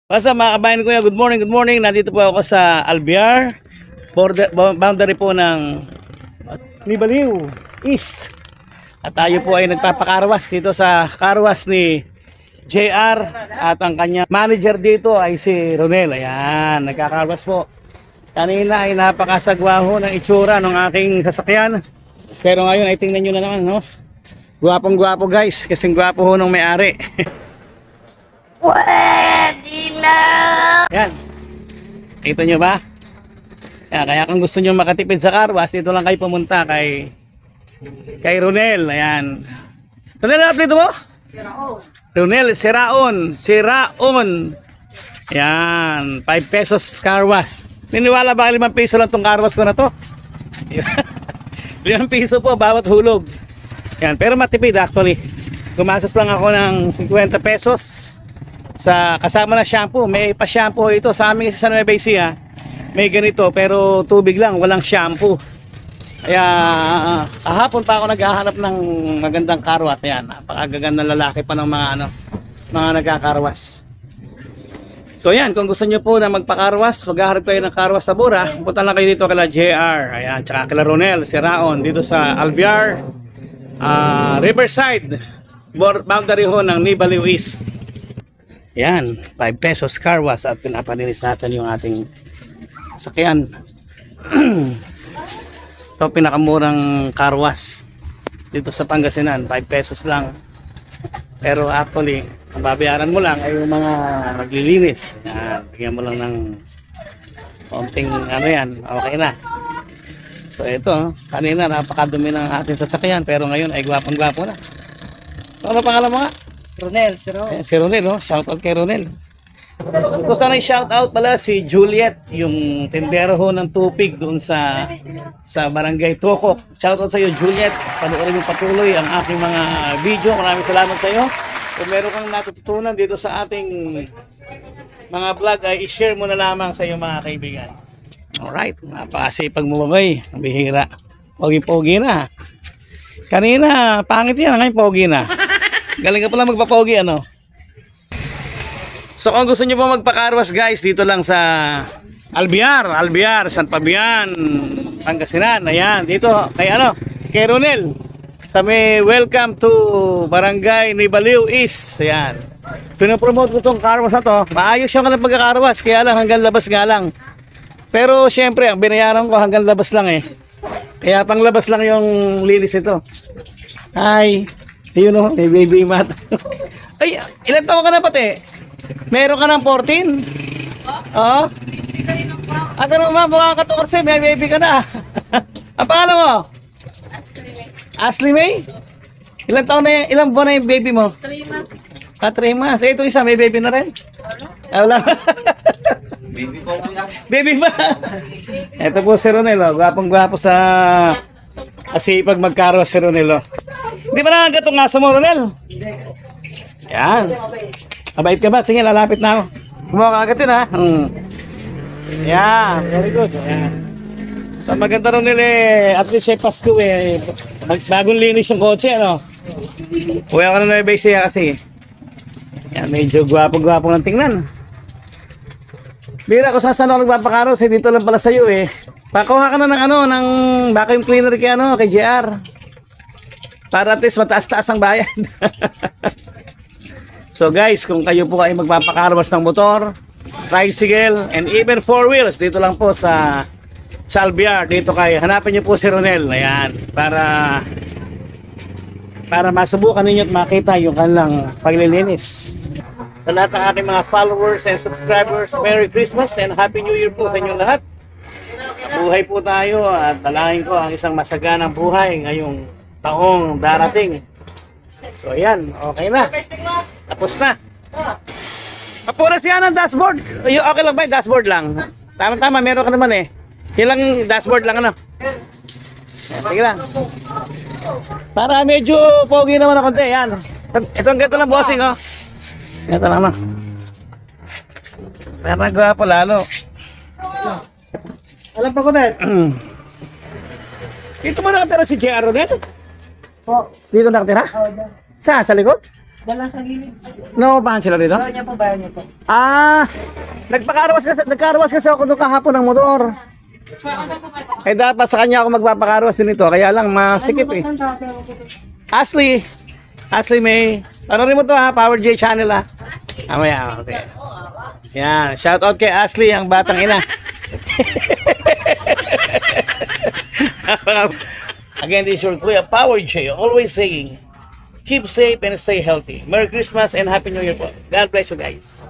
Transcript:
Basta mga kabayan ko, good morning, good morning. Nandito po ako sa Alvear, boundary po ng Nibaliw East. At tayo po ay nagpapakarwas dito sa karwas ni JR at ang kanya manager dito ay si Ronel. Ayan, nagkakarwas po. Kanina ay napakasagwaho ng itsura ng aking sasakyan. Pero ngayon ay tingnan nyo na naman, no? Gwapong gwapo guys, kasing gwapo ho ng may-ari. Pwede na! Yan. Kita nyo ba? Yan, kaya kung gusto nyo makatipid sa karwas, dito lang kayo pumunta kay Ronel. Ayan. Ronel, ano apelido mo? Siraon. Ronel, Siraon. Yan. 5 pesos karwas. Niniwala ba 5 piso lang tong karwas ko na to? 5 piso po bawat hulog. Yan. Pero matipid actually. Gumastos lang ako ng 50 pesos. Sa kasama na shampoo, may pa-shampoo ito sa amin sa San Nueva Ecija. May ganito pero tubig lang, walang shampoo. Kaya kahapon pa ako naghahanap ng magandang karwas. Ayan, napakagagandang lalaki pa ng mga nagkakarwas. So yan, kung gusto niyo po na magpakarwas, maghahanap kayo ng karwas sa mura, punta lang kayo dito kila JR, ayan, tsaka kila Ronel, Siraon, dito sa Alvear, Riverside, boundary ho ng Nibaliw East. Yan, 5 pesos karwas at pinapalinis natin yung ating sasakyan. Ito pinakamurang karwas dito sa Pangasinan, 5 pesos lang. Pero actually, ang babayaran mo lang ay yung mga naglilinis. Yan, bigyan mo lang ng konting yan, okay na. So ito, kanina napakadumi ng ating sasakyan pero ngayon ay gwapong-gwapo na. Ano pangalan mo nga? Ronel, Siraon. Si Ronel, no? Shoutout kay Ronel. Gusto sana i-shoutout pala si Juliet, yung tindero ho ng tupig doon sa Barangay Tokok. Shoutout sa iyo, Juliet. Panoorin mo patuloy ang aking mga video. Maraming salamat sa iyo. Kung meron kang natututunan dito sa ating mga vlog, ay i-share mo na lamang sa iyong mga kaibigan. Alright, napakasipag mo babay. Ang bihira. Pogi-pogi na. Kanina, pangit yan. Ngayon, pogi na. Galing ka pala magpapogi, ano? So kung gusto nyo po magpakarwas guys, dito lang sa Alvear, San Fabian, Pangasinan. Ayan, dito kay Ronel. Sa may welcome to Barangay Nibaliw East. Ayan. Pinopromote ko itong karwas na to. Maayos yung kalang pagkakarwas, kaya lang hanggang labas nga lang. Pero syempre, ang binayaran ko hanggang labas lang eh. Kaya pang labas lang yung linis ito. Hi! Yun o, may baby mat. Ay, ilan taon ka na pati? Meron ka ng 14? Oo? At ano ba, mukha ka 14, may baby ka na. Ang pangalan mo? Ashley May? Ilan taon na yan? Ilang buwan na yung baby mo? 3 months. 3 months. Eh, ito isa, may baby na rin? Wala. Baby ba? Ito po si Ronel, gwapong-gwapo sa asipag magkarwas si Ronel. Hindi ba na gatong nga sa mo, Ronel? Yan. Mabait ka ba? Sige, lalapit na ako. Kumuha ka agad yun, ha? Yan, very good. Yan. So, maganda Ronel eh. At least eh, Pasko eh. Bagong linis yung kotse, ano? Kuya ka na Nueva Ecija kasi. Yan, medyo gwapo-gwapo ng tingnan. Bira, kung saan ako nagpapakaros, eh, dito lang pala sa'yo eh. Pakuha ka na ng vacuum cleaner kay JR. Para at least mataas-taas ang bayan. So guys, kung kayo po ay magpapakarwas ng motor, tricycle, and even 4 wheels, dito lang po sa Alvear, dito kayo. Hanapin niyo po si Ronel. Ayan, para masubukan ninyo at makita yung kanilang paglilinis. Sa lahat ng aking mga followers and subscribers, Merry Christmas and Happy New Year po sa inyong lahat. Buhay po tayo at dalangin ko ang isang masaganang buhay ngayong taong darating. So ayan, okay na. Tapos na. Kapura siya ng dashboard. Okay lang ba yung dashboard lang? Tama-tama, meron ka naman eh. Ilang dashboard lang ano? Sige lang. Para medyo pogi naman ako konti. Yan. Ito ang gato lang bossing oh. Gato lang no. Para gwapo lalo. Alam pa ko na. Dito mo nakatira si JR Ronel? Po. Dito nakatira? Oo, dyan. Saan? Sa likod? Dala sa gilid. Naupahan sila dito? Bayan niyo po, bayan niyo po. Nagpakarawas kasi ako doon kahapon ng motor. Eh dapat sa kanya ako magpapakarawas din ito, kaya lang masikip eh. Ashley May, panorin mo to ha, Power J channel ha. Mamaya, okay. Yan, shout out kay Ashley, ang batang ina. Again, this is your Kuya Power J, always saying, keep safe and stay healthy. Merry Christmas and Happy New Year po. God bless you guys.